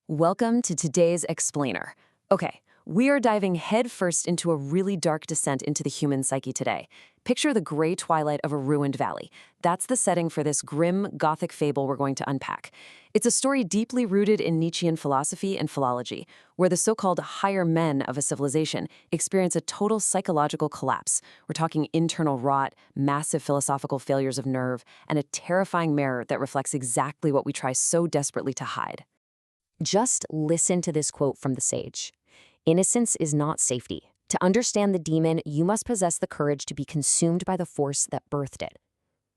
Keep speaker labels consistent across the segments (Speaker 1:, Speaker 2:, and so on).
Speaker 1: Welcome to today's Explainer. Okay, we are diving headfirst into a really dark descent into the human psyche today. Picture the gray twilight of a ruined valley. That's the setting for this grim, gothic fable we're going to unpack. It's a story deeply rooted in Nietzschean philosophy and philology, where the so-called higher men of a civilization experience a total psychological collapse. We're talking internal rot, massive philosophical failures of nerve, and a terrifying mirror that reflects exactly what we try so desperately to hide.
Speaker 2: Just listen to this quote from the sage. Innocence is not safety. To understand the demon, you must possess the courage to be consumed by the force that birthed it.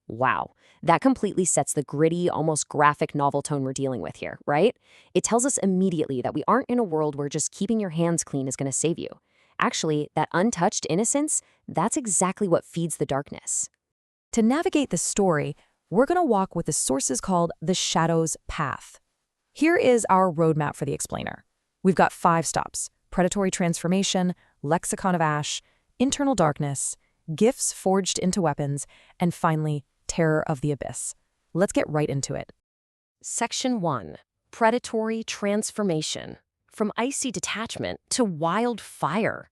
Speaker 2: Wow, that completely sets the gritty, almost graphic novel tone we're dealing with here, right? It tells us immediately that we aren't in a world where just keeping your hands clean is going to save you. Actually, that untouched innocence, that's exactly what feeds the darkness.
Speaker 3: To navigate the story, we're going to walk with the sources called the Shadow's Path. Here is our roadmap for the explainer. We've got 5 stops: predatory transformation, Lexicon of Ash, internal darkness, gifts forged into weapons, and finally, terror of the abyss. Let's get right into it.
Speaker 2: Section 1. Predatory transformation. From icy detachment to wild fire.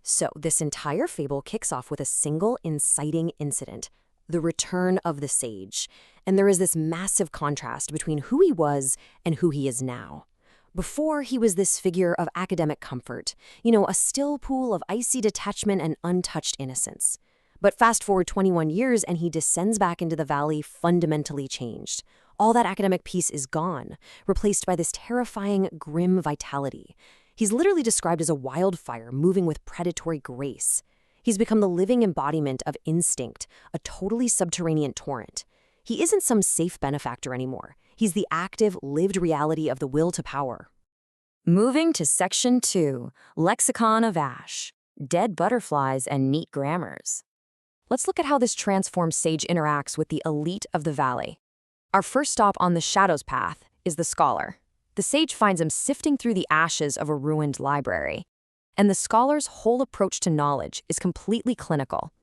Speaker 2: So this entire fable kicks off with a single inciting incident: the return of the sage. And there is this massive contrast between who he was and who he is now. Before, he was this figure of academic comfort, a still pool of icy detachment and untouched innocence. But fast forward 21 years and he descends back into the valley fundamentally changed. All that academic peace is gone, replaced by this terrifying, grim vitality. He's literally described as a wildfire moving with predatory grace. He's become the living embodiment of instinct, a totally subterranean torrent. He isn't some safe benefactor anymore. He's the active, lived reality of the will to power.
Speaker 1: Moving to Section 2, Lexicon of Ash, dead butterflies and neat grammars. Let's look at how this transformed sage interacts with the elite of the valley. Our first stop on the Shadow's Path is the scholar. The sage finds him sifting through the ashes of a ruined library. And the scholar's whole approach to knowledge is completely clinical.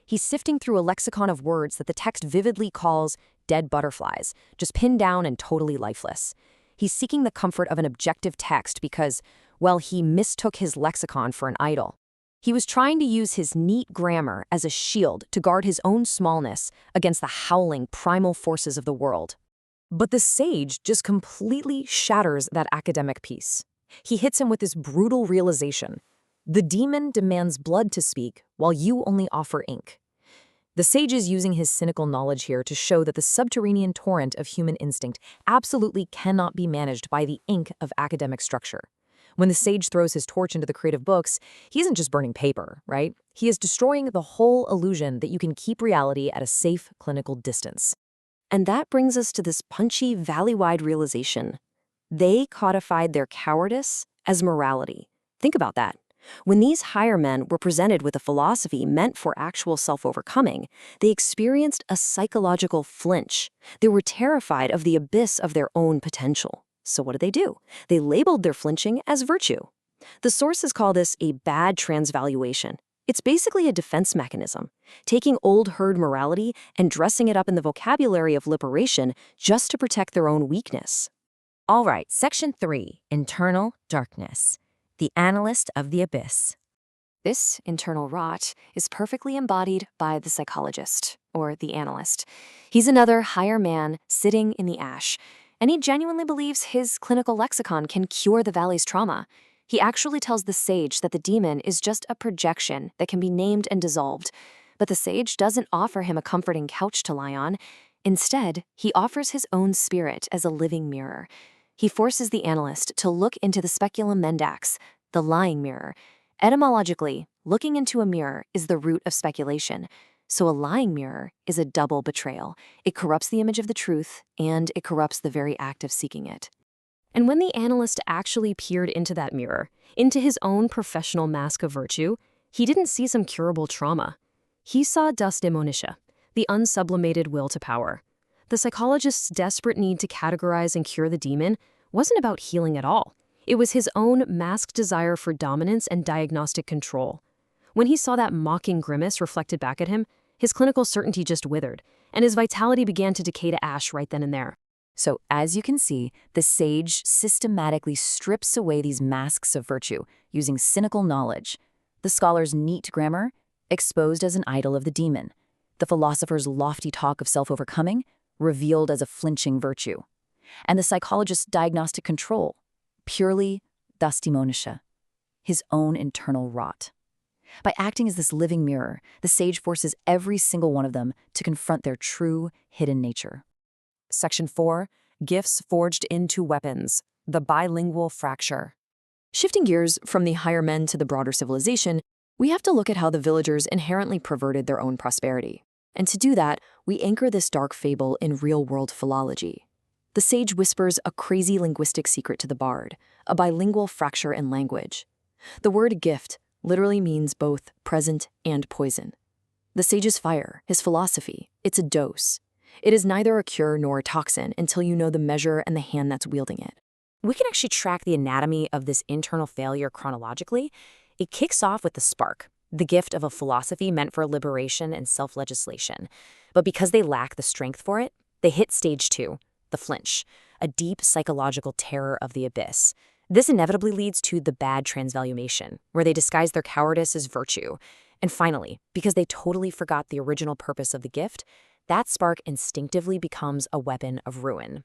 Speaker 1: He's sifting through a lexicon of words that the text vividly calls dead butterflies, just pinned down and totally lifeless. He's seeking the comfort of an objective text because, well, he mistook his lexicon for an idol. He was trying to use his neat grammar as a shield to guard his own smallness against the howling primal forces of the world. But the sage just completely shatters that academic peace. He hits him with this brutal realization: the demon demands blood to speak, while you only offer ink. The sage is using his cynical knowledge here to show that the subterranean torrent of human instinct absolutely cannot be managed by the ink of academic structure. When the sage throws his torch into the creative books, he isn't just burning paper, right? He is destroying the whole illusion that you can keep reality at a safe clinical distance.
Speaker 2: And that brings us to this punchy, valley-wide realization. They codified their cowardice as morality. Think about that. When these higher men were presented with a philosophy meant for actual self-overcoming, they experienced a psychological flinch. They were terrified of the abyss of their own potential. So what do? They labeled their flinching as virtue. The sources call this a bad transvaluation. It's basically a defense mechanism, taking old herd morality and dressing it up in the vocabulary of liberation just to protect their own weakness.
Speaker 1: All right, Section 3, Internal Darkness, the analyst of the abyss. This internal rot is perfectly embodied by the psychologist, or the analyst. He's another higher man sitting in the ash, and he genuinely believes his clinical lexicon can cure the valley's trauma. He actually tells the sage that the demon is just a projection that can be named and dissolved. But the sage doesn't offer him a comforting couch to lie on. Instead, he offers his own spirit as a living mirror. He forces the analyst to look into the speculum mendax, the lying mirror. Etymologically, looking into a mirror is the root of speculation. So a lying mirror is a double betrayal. It corrupts the image of the truth, and it corrupts the very act of seeking it. And when the analyst actually peered into that mirror, into his own professional mask of virtue, he didn't see some curable trauma. He saw dus daemonia, the unsublimated will to power. The psychologist's desperate need to categorize and cure the demon wasn't about healing at all. It was his own masked desire for dominance and diagnostic control. When he saw that mocking grimace reflected back at him, his clinical certainty just withered, and his vitality began to decay to ash right then and there. So, as you can see, the sage systematically strips away these masks of virtue using cynical knowledge. The scholar's neat grammar, exposed as an idol of the demon. The philosopher's lofty talk of self-overcoming, revealed as a flinching virtue. And the psychologist's diagnostic control, purely dastimonisha, his own internal rot. By acting as this living mirror, the sage forces every single one of them to confront their true, hidden nature.
Speaker 3: Section 4, Gifts Forged into Weapons, the Bilingual Fracture. Shifting gears from the higher men to the broader civilization, we have to look at how the villagers inherently perverted their own prosperity. And to do that, we anchor this dark fable in real-world philology. The sage whispers a crazy linguistic secret to the bard, a bilingual fracture in language. The word gift literally means both present and poison. The sage's fire, his philosophy, it's a dose. It is neither a cure nor a toxin until you know the measure and the hand that's wielding it.
Speaker 2: We can actually track the anatomy of this internal failure chronologically. It kicks off with the spark, the gift of a philosophy meant for liberation and self-legislation. But because they lack the strength for it, they hit stage 2, the flinch, a deep psychological terror of the abyss. This inevitably leads to the bad transvaluation, where they disguise their cowardice as virtue. And finally, because they totally forgot the original purpose of the gift, that spark instinctively becomes a weapon of ruin.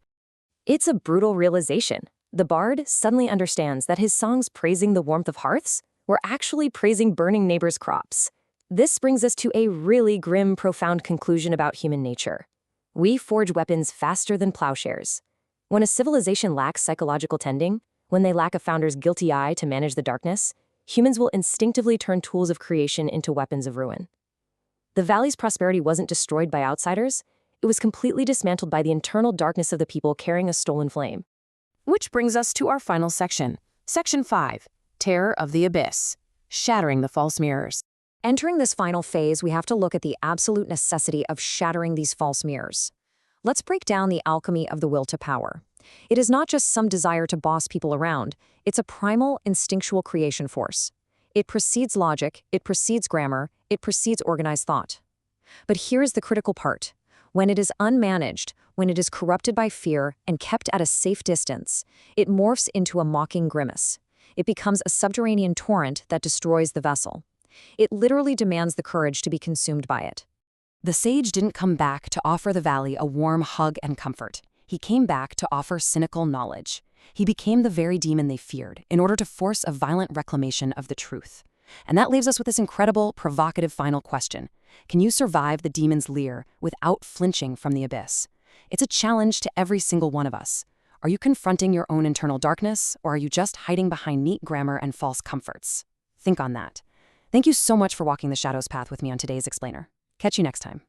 Speaker 2: It's a brutal realization. The bard suddenly understands that his songs praising the warmth of hearths were actually praising burning neighbors' crops. This brings us to a really grim, profound conclusion about human nature. We forge weapons faster than plowshares. When a civilization lacks psychological tending, when they lack a founder's guilty eye to manage the darkness, humans will instinctively turn tools of creation into weapons of ruin. The valley's prosperity wasn't destroyed by outsiders. It was completely dismantled by the internal darkness of the people carrying a stolen flame.
Speaker 3: Which brings us to our final section. Section 5, Terror of the Abyss, Shattering the False Mirrors.
Speaker 1: Entering this final phase, we have to look at the absolute necessity of shattering these false mirrors. Let's break down the alchemy of the will to power. It is not just some desire to boss people around. It's a primal, instinctual creation force. It precedes logic, it precedes grammar, it precedes organized thought. But here is the critical part. When it is unmanaged, when it is corrupted by fear and kept at a safe distance, it morphs into a mocking grimace. It becomes a subterranean torrent that destroys the vessel. It literally demands the courage to be consumed by it.
Speaker 3: The sage didn't come back to offer the valley a warm hug and comfort. He came back to offer cynical knowledge. He became the very demon they feared in order to force a violent reclamation of the truth. And that leaves us with this incredible, provocative final question. Can you survive the demon's leer without flinching from the abyss? It's a challenge to every single one of us. Are you confronting your own internal darkness, or are you just hiding behind neat grammar and false comforts? Think on that. Thank you so much for walking the Shadows path with me on today's Explainer. Catch you next time.